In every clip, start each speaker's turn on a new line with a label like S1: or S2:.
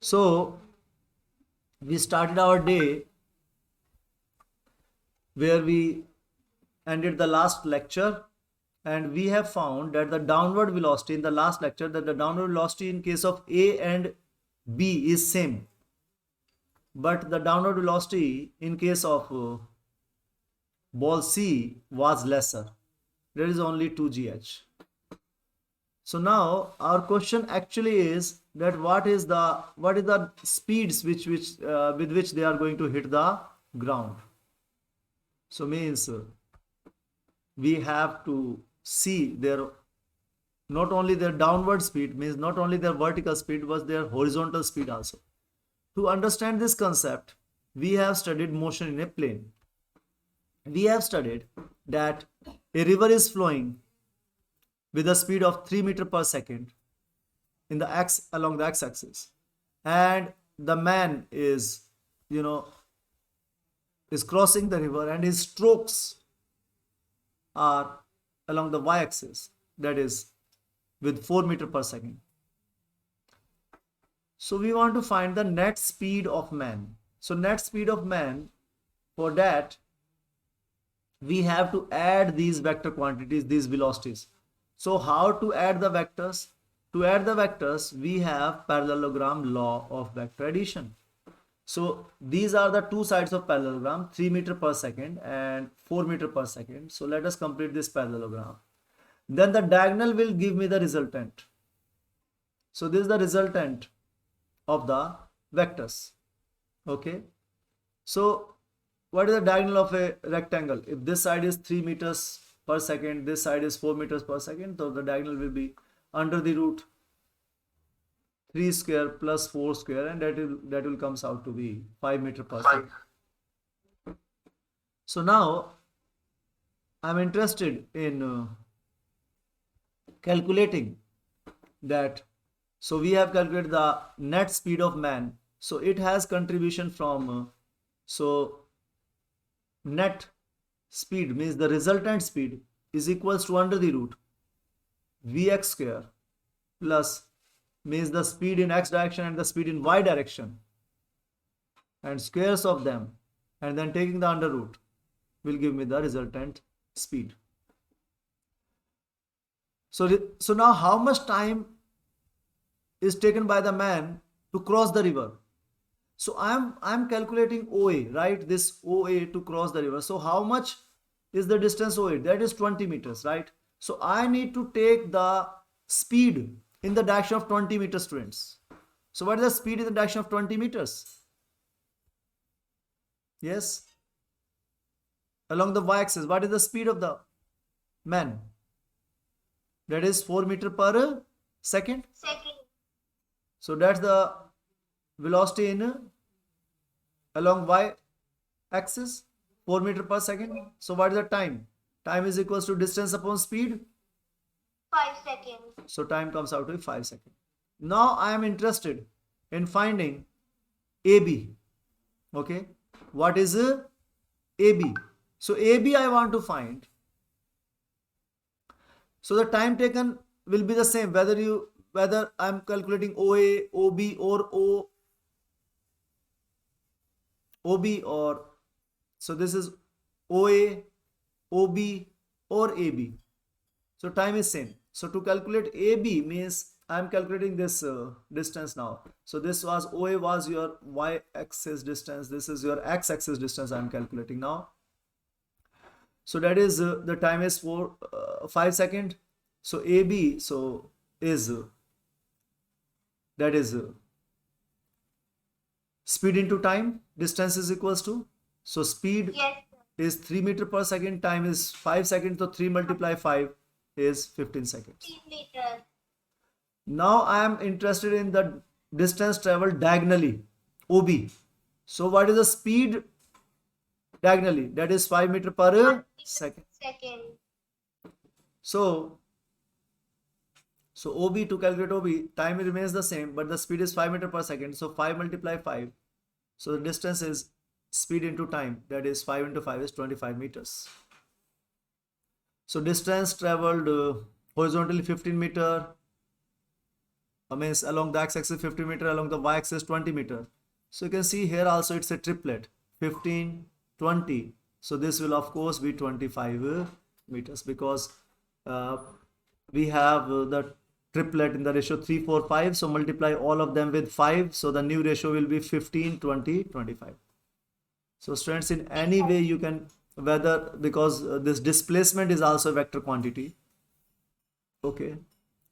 S1: So we started our day where we ended the last lecture, and we have found that the downward velocity in the last lecture, that the downward velocity in case of A and B is same, but the downward velocity in case of ball C was lesser. There is only 2gh. So now our question actually is that what is the speeds which with which they are going to hit the ground. So means we have to see their not only their downward speed, means not only their vertical speed, but their horizontal speed also. To understand this concept, we have studied motion in a plane. We have studied that a river is flowing with a speed of 3 meter per second in the x along the x-axis, and the man is is crossing the river, and his strokes are along the y-axis, that is with 4 meter per second. So we want to find the net speed of man. So net speed of man, for that we have to add these vector quantities, these velocities. So how to add the vectors? To add the vectors, we have parallelogram law of vector addition. So these are the two sides of parallelogram, 3 meter per second and 4 meter per second. So let us complete this parallelogram. Then the diagonal will give me the resultant. So this is the resultant of the vectors. Okay. So what is the diagonal of a rectangle? If this side is 3 meters per second, this side is 4 meters per second, so the diagonal will be under the root 3 square plus 4 square, and that will comes out to be 5 meter per second. So now I'm interested in calculating that. So we have calculated the net speed of man. So it has contribution from so net speed means the resultant speed is equals to under the root vx square plus means the speed in x direction and the speed in y direction, and squares of them, and then taking the under root will give me the resultant speed. So now how much time is taken by the man to cross the river? So I'm calculating OA, right? This OA to cross the river. So how much is the distance OA? That is 20 meters, right? So I need to take the speed in the direction of 20 meters, students. So what is the speed in the direction of 20 meters? Yes. Along the y-axis, what is the speed of the man? That is 4 meter per second. So that's the velocity in along y-axis, 4 meter per second. So what is the time? Time is equals to distance upon speed.
S2: 5 seconds.
S1: So time comes out to be 5 seconds. Now I am interested in finding AB. Okay. What is AB? So AB I want to find. So the time taken will be the same whether I'm calculating OA, OB or OB, or so this is OA, OB or AB. So time is same. So to calculate AB means I'm calculating this distance now. So this was OA was your y-axis distance. This is your x-axis distance I'm calculating now. So that is the time is 5 seconds. So AB so is that is speed into time. Distance is equals to, so speed is 3 meter per second, time is 5 seconds, so 3 multiply 5 is 15 seconds.
S2: 15 meters.
S1: Now I am interested in the distance traveled diagonally, OB. So what is the speed diagonally? That is 5 meter per second. So OB, to calculate OB, time remains the same, but the speed is 5 meter per second. So 5 multiply 5. So the distance is speed into time. That is 5 into 5 is 25 meters. So distance traveled horizontally 15 meter, means along the x-axis 50 meter, along the y-axis 20 meter. So you can see here also it's a triplet, 15, 20. So this will of course be 25 meters, because we have the triplet in the ratio 3, 4, 5. So multiply all of them with 5. So the new ratio will be 15, 20, 25. So students, in any way you can, whether, because this displacement is also a vector quantity. Okay.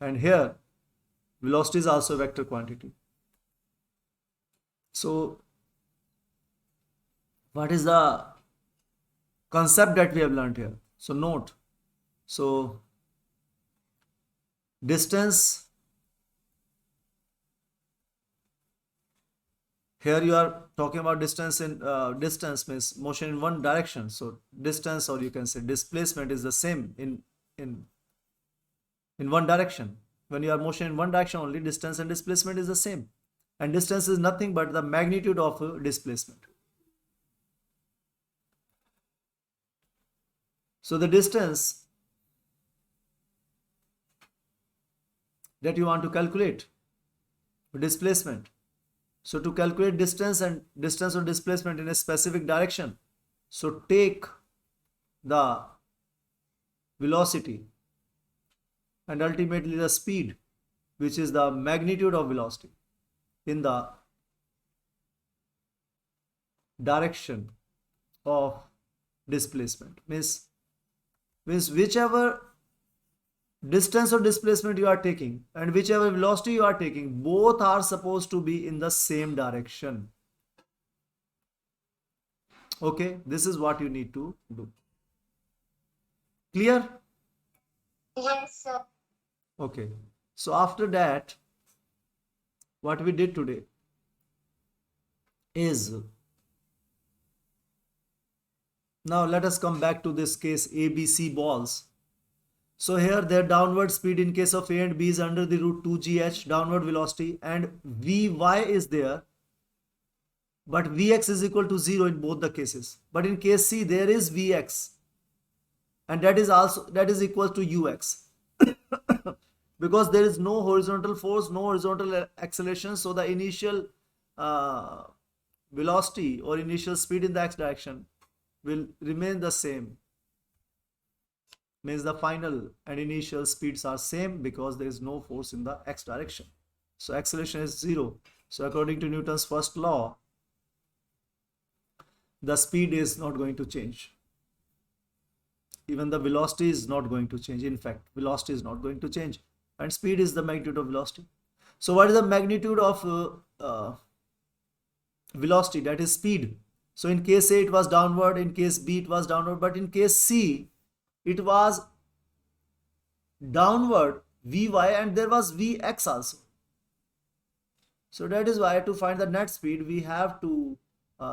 S1: And here velocity is also a vector quantity. So what is the concept that we have learned here? So note, so distance, here you are talking about distance in distance means motion in one direction. So distance, or you can say displacement, is the same in one direction. When you are motion in one direction only, distance and displacement is the same. And distance is nothing but the magnitude of displacement. So the distance that you want to calculate, displacement. So to calculate distance or displacement in a specific direction, so take the velocity and ultimately the speed, which is the magnitude of velocity in the direction of displacement. Means whichever distance or displacement you are taking and whichever velocity you are taking, both are supposed to be in the same direction. Okay, this is what you need to do. Clear?
S2: Yes, sir.
S1: Okay, so after that, what we did today is, now let us come back to this case ABC balls. So here their downward speed in case of A and B is under the root 2gh, downward velocity, and Vy is there, but Vx is equal to 0 in both the cases. But in case C there is Vx, and that is equal to Ux. Because there is no horizontal force, no horizontal acceleration, so the initial velocity or initial speed in the x direction will remain the same. Means the final and initial speeds are same because there is no force in the x direction. So acceleration is 0. So according to Newton's first law, the speed is not going to change. Even the velocity is not going to change. In fact, velocity is not going to change. And speed is the magnitude of velocity. So what is the magnitude of velocity? That is speed. So in case A it was downward, in case B it was downward, but in case C it was downward Vy and there was Vx also. So that is why to find the net speed we have to,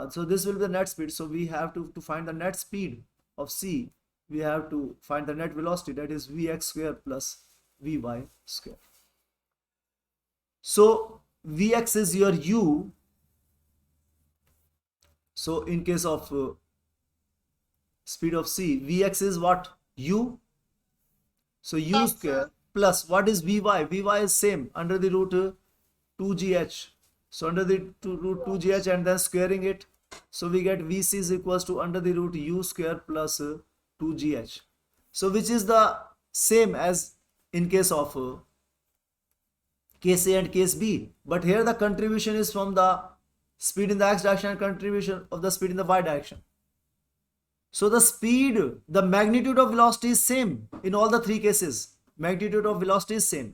S1: so this will be the net speed. So we have to find the net speed of C, we have to find the net velocity, that is Vx square plus Vy square. So Vx is your U. So in case of speed of C, Vx is what? U. So U
S2: Yes,
S1: square
S2: sir.
S1: plus what is Vy? Vy is same under the root 2gh. So under the root 2gh and then squaring it. So we get Vc is equals to under the root U square plus 2gh. So which is the same as in case of case A and case B. But here the contribution is from the speed in the x direction and contribution of the speed in the y direction. So the speed, the magnitude of velocity is same in all the three cases. Magnitude of velocity is same.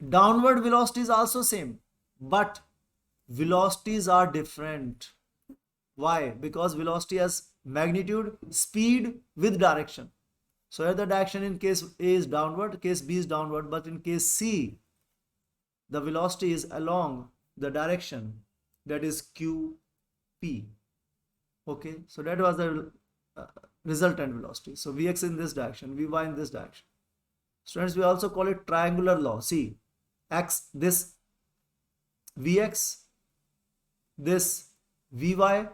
S1: Downward velocity is also same, but velocities are different. Why? Because velocity has magnitude, speed with direction. So here the direction in case A is downward, case B is downward, but in case C, the velocity is along the direction that is QP. Okay, so that was the resultant velocity. So Vx in this direction, Vy in this direction. Students, we also call it triangular law. See, x, this Vx, this Vy.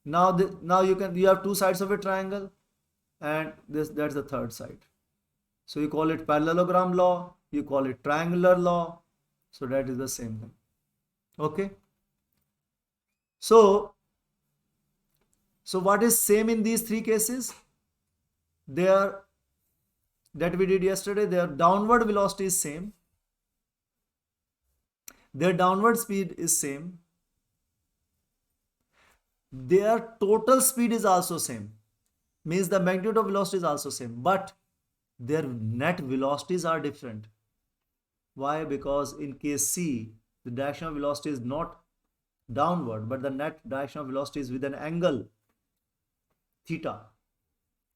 S1: Now you have two sides of a triangle, and that's the third side. So you call it parallelogram law, you call it triangular law, So that is the same thing. Okay. So what is same in these three cases? Their that we did yesterday, their downward velocity is same, their downward speed is same, their total speed is also same, means the magnitude of velocity is also same, but their net velocities are different. Why? Because in case C, the direction of velocity is not downward, but the net direction of velocity is with an angle theta.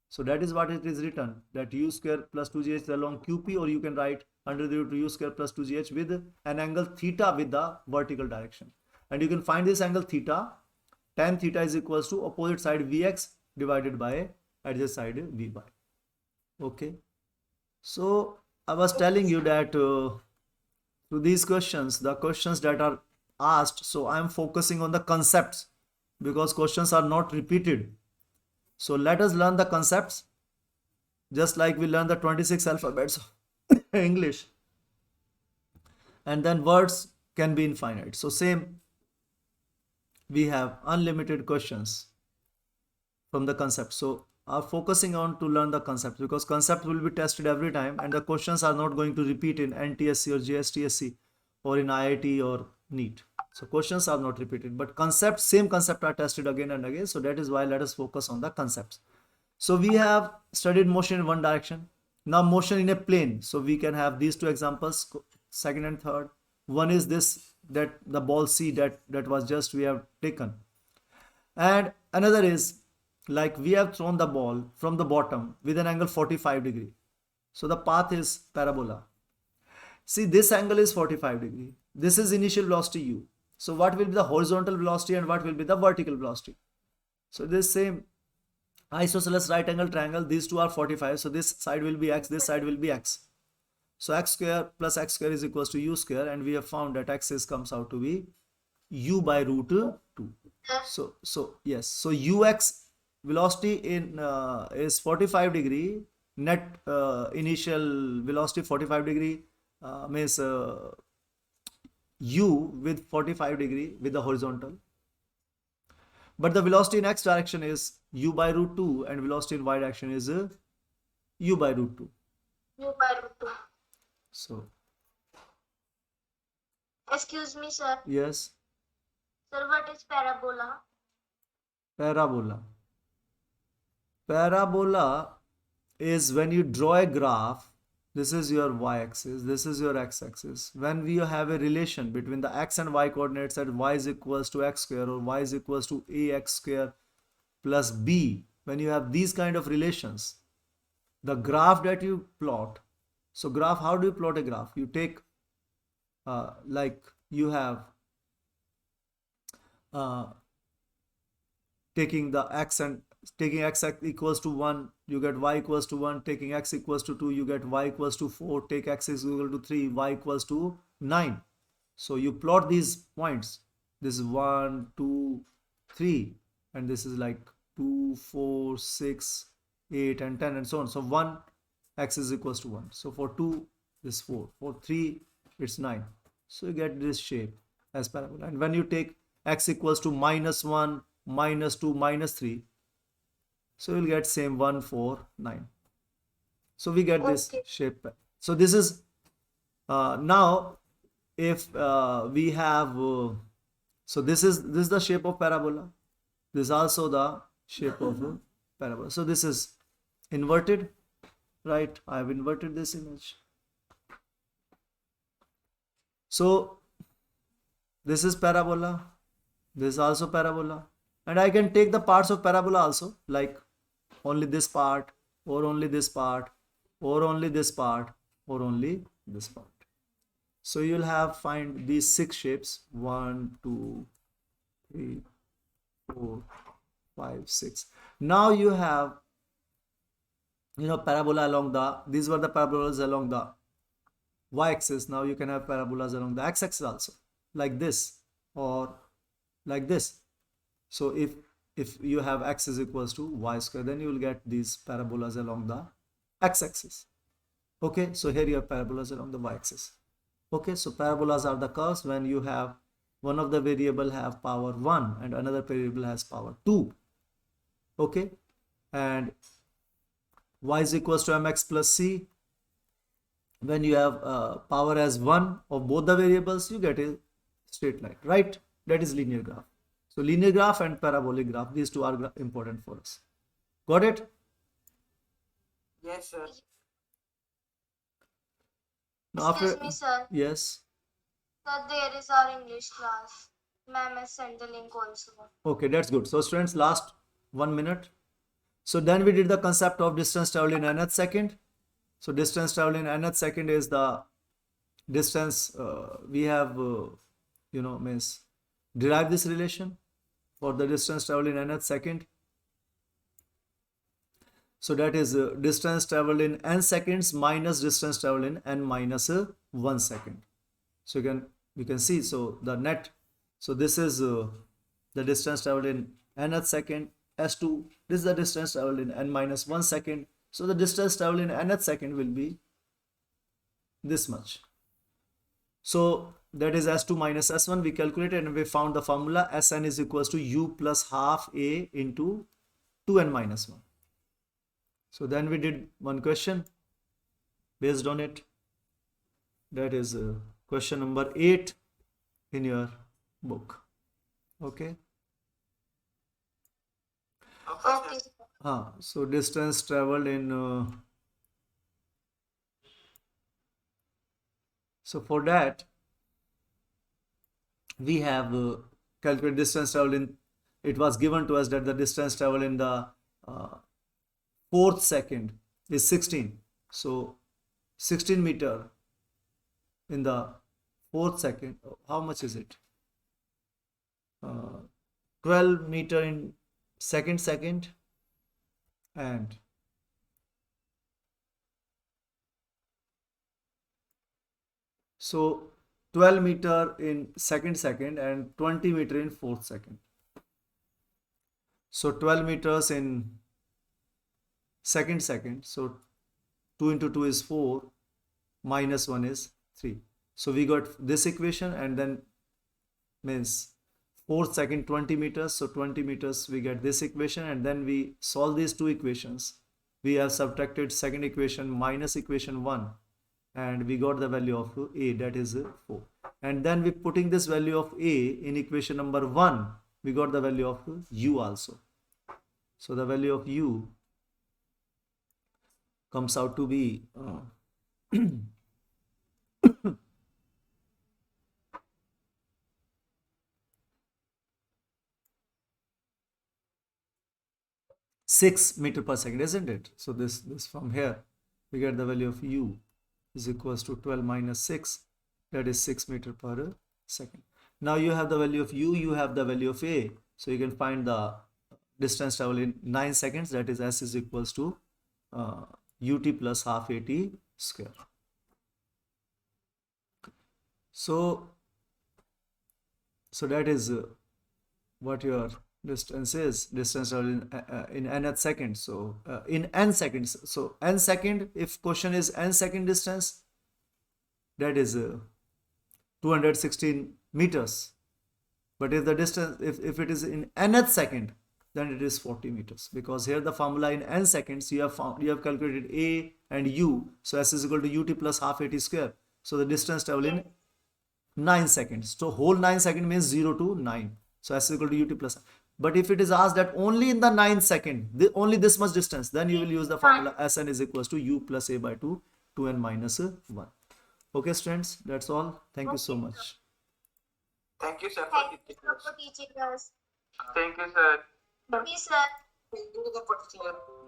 S1: So that is what it is written, that u square plus 2gh is along QP, or you can write under the root u square plus 2gh with an angle theta with the vertical direction. And you can find this angle theta, tan theta is equals to opposite side Vx divided by adjacent side Vy. Okay. So I was telling you that through these questions, the questions that are asked, so I am focusing on the concepts because questions are not repeated. So let us learn the concepts just like we learn the 26 alphabets of English. And then words can be infinite. So same, we have unlimited questions from the concept. So are focusing on to learn the concepts because concept will be tested every time and the questions are not going to repeat in NTSC or JSTSC or in IIT or NEET. So questions are not repeated, but concepts, same concept are tested again and again. So that is why let us focus on the concepts. So we have studied motion in one direction. Now motion in a plane. So we can have these two examples, second and third. One is this, that the ball C that was just we have taken. And another is like we have thrown the ball from the bottom with an angle 45 degree. So the path is parabola. See, this angle is 45 degree. This is initial velocity u. So what will be the horizontal velocity and what will be the vertical velocity? So this same isosceles right angle triangle, these two are 45. So this side will be x, this side will be x. So x square plus x square is equals to u square, and we have found that x comes out to be u by root 2. So yes, so ux velocity in is 45 degree, net initial velocity 45 degree means u with 45 degree with the horizontal, but the velocity in x direction is u by root 2 and velocity in y direction is u by root 2.
S2: U by root 2.
S1: So
S2: Excuse me, sir.
S1: yes,
S2: Sir, what is parabola?
S1: Parabola is when you draw a graph. This is your y-axis, this is your x-axis. When we have a relation between the x and y coordinates that y is equals to x square or y is equals to ax square plus b, when you have these kind of relations, the graph that you plot. So graph, how do you plot a graph? You take like you have taking the x and taking x equals to 1, you get y equals to 1, taking x equals to 2, you get y equals to 4, take x is equal to 3, y equals to 9. So you plot these points, this is 1, 2, 3, and this is like 2, 4, 6, 8 and 10 and so on. So 1 x is equals to 1. So for 2 this 4, for 3 it's 9. So you get this shape as parabola. And when you take x equals to minus 1, minus 2, minus 3, so you'll get same 1, 4, 9. So we get this shape. So this is now if we have so this is the shape of parabola. This is also the shape of parabola. So this is inverted, right? I have inverted this image. So this is parabola. This is also parabola. And I can take the parts of parabola also, like only this part, or only this part, or only this part, or only this part. So you'll have find these 6 shapes. 1, 2, 3, 4, 5, 6. Now you have, parabola along these were the parabolas along the y-axis. Now you can have parabolas along the x-axis also, like this or like this. So if you have x is equals to y square, then you will get these parabolas along the x-axis. Okay, so here you have parabolas along the y-axis. Okay, so parabolas are the curves when you have one of the variable have power 1 and another variable has power 2. Okay, and y is equals to mx plus c. When you have power as 1 of both the variables, you get a straight line, right? That is linear graph. So linear graph and parabolic graph, these two are important for us. Got it?
S3: Yes, sir.
S1: Now
S2: Excuse
S1: after,
S2: me, sir.
S1: yes.
S2: Sir, there is our English class. Ma'am has sent the link also.
S1: Okay, that's good. So students, last 1 minute. So then we did the concept of distance traveled in nth second. So distance traveled in nth second is the distance we have, means derive this relation for the distance traveled in nth second. So that is distance traveled in n seconds minus distance traveled in n minus 1 second. So you can see, so the net, so this is the distance traveled in nth second, s2, this is the distance traveled in n minus 1 second. So the distance traveled in nth second will be this much. So that is s2 minus s1. We calculated and we found the formula Sn is equals to u plus half a into 2n minus 1. So then we did one question based on it. That is question number 8 in your book. Okay.
S2: Okay.
S1: So distance traveled in so for that we have calculated distance traveled in, it was given to us that the distance traveled in the fourth second is 16. So 16 meter in the fourth second, how much is it? 12 meter in second, and so 12 meter in second and 20 meter in fourth second. So 12 meters in second, so 2 into 2 is 4, minus 1 is 3. So we got this equation, and then means fourth second 20 meters, so 20 meters we get this equation, and then we solve these two equations. We have subtracted second equation minus equation 1, and we got the value of a, that is 4. And then we putting this value of a in equation number 1, we got the value of u also. So the value of u comes out to be 6 meter per second, isn't it? So this from here we get the value of u is equals to 12 minus 6, that is 6 meter per second. Now you have the value of u, you have the value of a, so you can find the distance traveled in 9 seconds, that is s is equals to ut plus half at square. So that is what your distance is, distance traveled in nth second. So in n seconds, so n second, if question is n second distance, that is 216 meters. But if the distance, if it is in nth second, then it is 40 meters, because here the formula in n seconds you have calculated a and u, so s is equal to ut plus half at square. So the distance traveled in 9 seconds, so whole 9 second means 0 to 9, so s is equal to ut plus. But if it is asked that only in the 9th second, only this much distance, then you will use the formula Sn is equals to u plus a by 2, 2n minus 1. Okay students, that's all. Thank you so much.
S3: Thank you, sir,
S2: Thank you for teaching us.
S3: Thank you, sir.
S2: Thank you, sir.
S3: Thank you, sir.